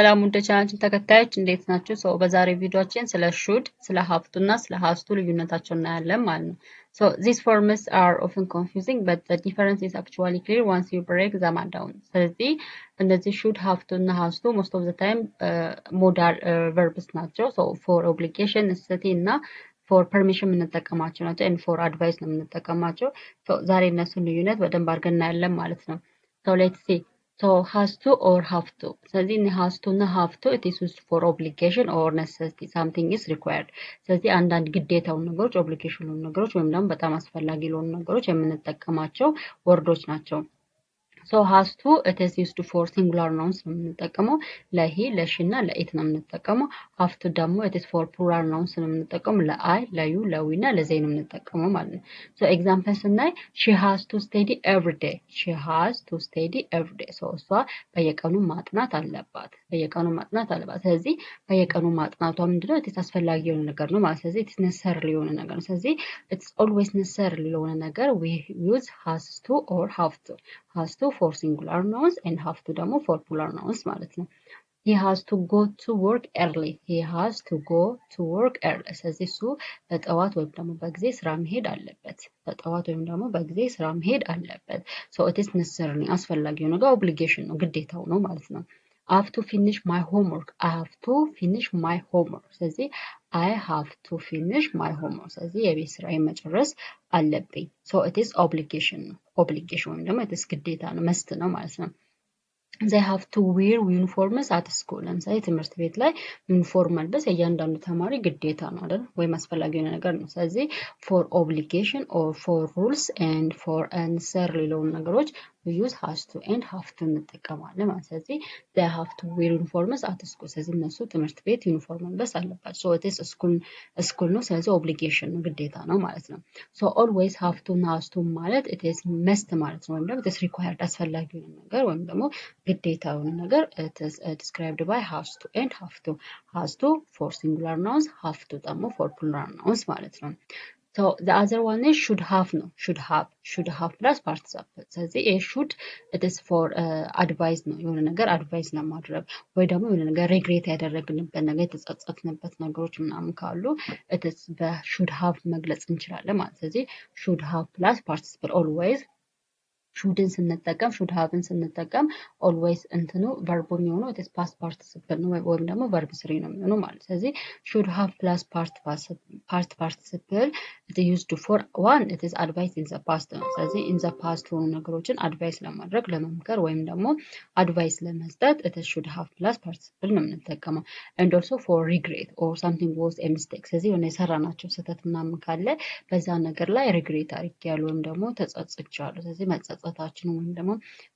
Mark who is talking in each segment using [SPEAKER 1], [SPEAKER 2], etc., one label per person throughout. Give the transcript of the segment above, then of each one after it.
[SPEAKER 1] ሰላም ወደ ቻናላችን ተከታዮች እንዴት ናችሁ? ሰው በዛሬ ቪዲዮአችን ስለ should ስለ have to እና ስለ has to ልዩነታቸውን እናያለን ማለት ነው። So these forms are often confusing but the difference is actually clear once you break them down. ስለዚህ እነዚህ should have to እና has to most of the time modal verbs ናቸው. So for obligation necessity እና for permission የምንጠቀማቸው ናቸው and for advice ነው የምንጠቀማቸው. So ዛሬ እነሱን ልዩነት በደንብ አድርገን እናያለን ማለት ነው. So let's see. So has to or have to. ስለዚህ has to እና have to it is used for obligation or necessity. Something is required. ስለዚህ አንዳንድ ግዴታውን ነገሮች ኦብሊጌሽኑን ነገሮች ወይም ደግሞ በጣም አስፈላጊ ለሆኑ ነገሮች የምንጠቀማቸው ወርዶች ናቸው። So has to it is used for singular nouns ነው የምንጠቀመው ለሂ ለሺ እና ለኢት ነው የምንጠቀመው have to ደግሞ it is for plural nouns ነው የምንጠቀመው ለአይ ለዩ ለዊ እና ለዘይ ነው የምንጠቀመው ማለት ነው so example ስናይ she has to study every day she has to study every day so እሷ በየቀኑ ማጥናት አለባት ስለዚህ በየቀኑ ማጥናቷ ምንድነው it is አስፈላጊ የሆነ ነገር ነው ማለት ስለዚህ it is necessary የሆነ ነገር ነው ስለዚህ it's always necessary የሆነ ነገር we use has to or have to for singular nouns and have to ደግሞ for plural nouns ማለት ነው he has to go to work early he has to go to work early ስለዚህ እሱ በጠዋት ወይም ደግሞ በጊዜ ስራ መሄድ አለበት so it is necessary አስፈላጊ ነገር obligation ነው ግዴታው ነው ማለት ነው I have to finish my homework ስለዚህ I have to finish my homework ስለዚህ የቤት ስራዬን መጨረስ አለብኝ so it is obligation ወይም ደግሞ it is ግዴታ ነው መስት ነው ማለት ነው they have to wear uniforms at school ለምሳሌ ትምህርት ቤት ላይ ዩኒፎርም መልበስ እያንዳንዱ ተማሪ ግዴታ ነው አይደል ወይም አስፈላጊ የሆነ ነገር ነው ስለዚህ for obligation or for rules and for necessary ለሆኑ ነገሮች we use has to and have to እንጠቀማለን ማለት ስለዚህ they have to wear uniforms at school ስለዚህ እነሱ ትምህርት ቤት ዩኒፎርም መልበስ አለባቸው so it is school ነው ስለዚህ obligation ነው ግዴታ ነው ማለት ነው so always have to እና has to ማለት it is must ማለት ነው ወይም ደግሞ it is required አስፈላጊ የሆነ ነገር ወይም ደግሞ ግዴታ የሆነ ነገር it is described by has to and has to for singular nouns have to ደግሞ for plural nouns ማለት ነው So the other one is should have no should have plus participle ስለዚህ should it is for advice ነው የሆነ ነገር advice ለማድረግ ወይ ደግሞ የሆነ ነገር regret ያደረግንበት ነገር የተጸጸትንበት ነገሮች ምናምን ካሉ it is should have መግለጽ እንችላለን ማለት ስለዚህ should have plus participle always shouldን ስንጠቀም should haveን ስንጠቀም always እንትኑ verb የሚሆነው it is past participle ነው ወይም ደግሞ verb 3 ነው የሚሆነው ማለት ስለዚህ should have plus past participle it is used for one it is advice in the past ነው ስለዚህ in the past ሆኑ ነገሮችን advice ለማድረግ ለመምከር ወይም ደግሞ advice ለመስጠት it is should have plus participle ነው የምንጠቀመው and also for regret or something was a mistake ስለዚህ የሆነ የሰራናቸው ስህተት ምናምን ካለ በዛ ነገር ላይ regret አድርጌያለሁ ወይም ደግሞ ተጸጽቻለሁ ስለዚህ መጸጸታችንን ወይም ደግሞ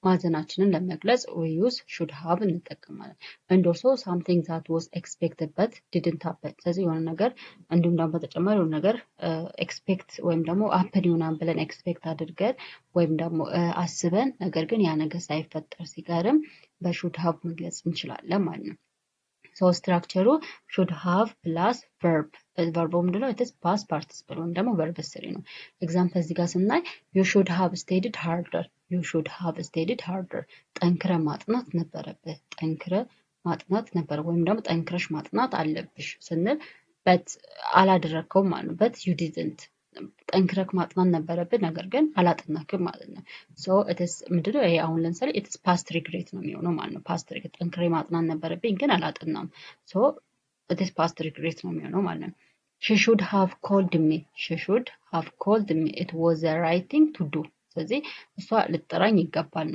[SPEAKER 1] ማዘናችንን ለመግለጽ we use should have እንጠቀማለን and also something that was expected but didn't happen ስለዚህ የሆነ ነገር እንዲሁም ደግሞ በተጨማሪ የሆነ ነገር expect ወይም ደግሞ happen ይሆናል ብለን expect አድርገን ወይም ደግሞ አስበን ነገር ግን ያ ነገር ሳይፈጠር ሲቀርም በshould have መግለጽ እንችላለን ማለት ነው So structure should have plus verb ምንድነው it is past participle ወይም ደግሞ verb 3 ነው example እዚህ ጋር ስናይ you should have studied harder ጠንክረ ማጥናት ነበረ ወይም ደግሞ ጠንክረሽ ማጥናት አለብሽ ስንል but አላደረከውም ማለት ነው but you didn't ጠንክረክ ማጥናት ነበረብህ ነገር ግን አላጠናክም ማለት ነው so it is ምንድነው ይሄ አሁን ለምሳሌ it is past regret ነው የሚሆነው ማለት ነው past regret ጠንክሬ ማጥናት ነበረብኝ ግን አላጠናም so it is past regret ነው የሚሆነው ማለት ነው she should have called me it was the right thing to do ስለዚህ እሷ ልጠራኝ ይገባል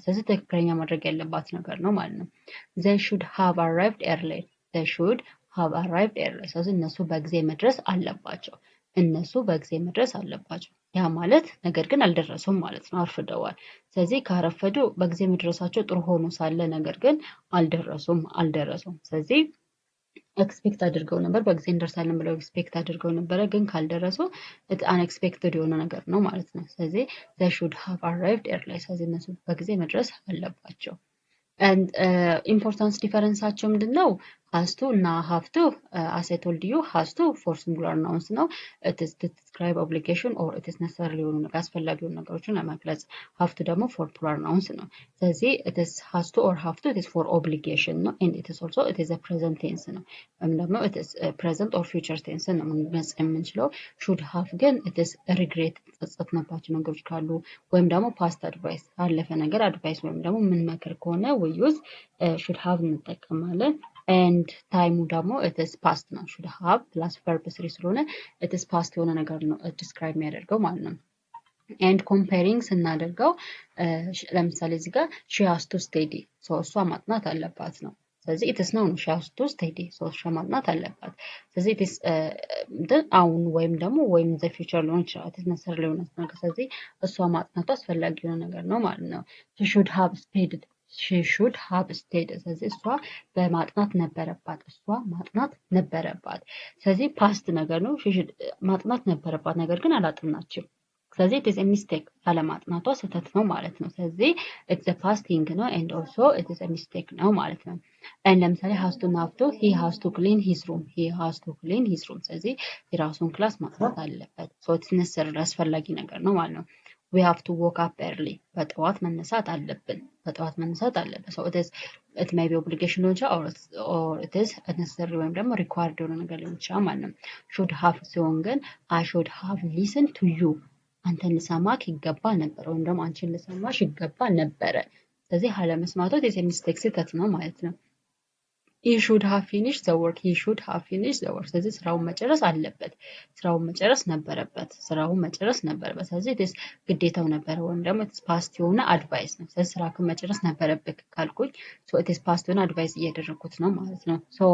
[SPEAKER 1] ስለዚህ ትክክለኛ ማድረግ ያለባት ነገር ነው ማለት ነው they should have arrived early ስለዚህ እነሱ በጊዜ መድረስ አለባቸው ያ ማለት ነገር ግን አልደረሱም ማለት ነው አርፍደዋል ስለዚህ ካረፈዱ በጊዜ መድረሳቸው ጥሩ ሆኖ ሳለ ነገር ግን አልደረሱም ስለዚህ ኤክስፔክት አድርገው ነበር በጊዜ እንደርሳለን ብለው ኤክስፔክት አድርገው ነበር ግን ካልደረሱ unexpected የሆነ ነገር ነው ማለት ነው ስለዚህ they should have arrived early ስለዚህ እነሱ በጊዜ መድረስ አለባቸው and importance differenceአቸው ምንድነው has to እና have to as I told you has to for singular nouns ነው it is to describe obligation or it is necessary የሆኑ ነገር አስፈላጊ የሆኑ ነገሮችን ለመግለጽ have to ደግሞ for plural nouns ነው ስለዚህ it is has to or have to it is for obligation ነው and it is also it is a present tense ነው ወይም ደግሞ it is present or future tense ነው መግለጽ የምንችለው should have ግን it is regret ጸጸትንባቸው ነገሮች ካሉ ወይም ደግሞ past advice አለፈ ነገር advice ወይም ደግሞ ምን መከር ከሆነ we use should have እንጠቀማለን and time ደግሞ it is past ነው should have plus verb 3 ስለሆነ it is past የሆነ ነገር ነው describe የሚያደርገው ማለት ነው and comparing ስናደርገው ለምሳሌ እዚህ ጋር she has to study so እሷ ማጥናት አለባት ነው ስለዚህ it is ነው she has to study so እሷ ማጥናት አለባት ስለዚህ it is አሁን ወይም ደግሞ ወይም the future ሊሆን ይችላል it is necessary ሊሆን ይችላል ስለዚህ እሷ ማጥናቱ አስፈላጊ የሆነ ነገር ነው ማለት ነው she should have studied she should have studied ስለዚህ እሷ በማጥናት ነበረባት እሷ ማጥናት ነበረባት ስለዚህ past ነገር ነው ማጥናት ነበረባት ነገር ግን አላጠናችም ስለዚህ it is a mistake አለማጥናቷ ስህተት ነው ማለት ነው ስለዚህ it's a past thing ነው and also it is a mistake ነው ማለት ነው and ለምሳሌ has to have to he has to clean his room he has to clean his room ስለዚህ የራሱን ክላስ ማጽዳት አለበት so it's necessary አስፈላጊ ነገር ነው ማለት ነው we have to wake up early በጠዋት መነሳት አለብን በጠዋት መነሳት አለብን so it may be obligation ሊሆን ይችላል or it is necessary ወይም ደግሞ required የሆነ ነገር ሊሆን ይችላል ማለት ነው should have ሲሆን ግን I should have listened to you አንተን ልሰማክ ይገባ ነበር ወይም ደግሞ አንቺን ልሰማሽ ይገባ ነበር ስለዚህ አለመስማቱ is a mistake ስህተት ነው ማለት ነው he should have finished the work he should have finished the work ስለዚህ ስራውን መጨረስ አለበት ስራውን መጨረስ ነበረበት ስለዚህ it is ግዴታው ነበር ወይም ደግሞ it is past የሆነ advice ነው ስለዚህ ስራውን መጨረስ ነበረበት ካልኩኝ so it is past የሆነ advice እያደረኩት ነው ማለት ነው so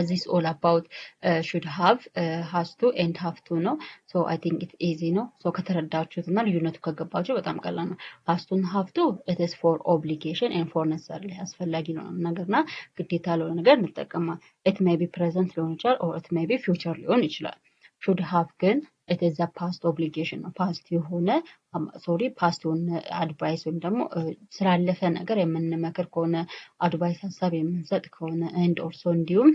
[SPEAKER 1] this all about should have has to and have to ነው so I think it's easy ነው so ከተረዳችሁትና ልዩነቱ ከገባችሁ በጣም ቀላል ነው has to and have to it is for obligation and for necessary አስፈላጊ ነው ነገርና ግዴታ ለሆነ ነገር እንጠቀማለን it may be present ሊሆን ይችላል or it may be future ሊሆን ይችላል should have ግን it is a past obligation ነው past የሆነ past የሆነ advice ወይም ደግሞ ስላለፈ ነገር የምንመክር ከሆነ advice ሐሳብ የምንሰጥ ከሆነ and also እንዲሁም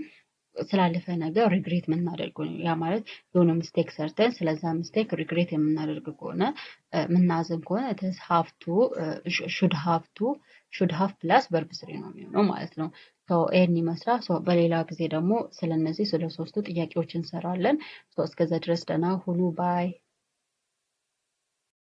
[SPEAKER 1] ስላለፈ ነገር ሪግሬት የምናደርገው ነው ያ ማለት የሆነ ሚስቴክ ሰርተን ስለዛ ሚስቴክ ሪግሬት የምናደርግ ከሆነ ምናዘን ከሆነ it is have to should have plus verb 3 ነው የሚሆነው ማለት ነው so ኤኒ መስራ so በሌላ ጊዜ ደግሞ ስለነዚህ ስለ ሶስቱ ጥያቄዎች እንሰራለን so እስከዛ ድረስ ደህና ሁኑ ባይ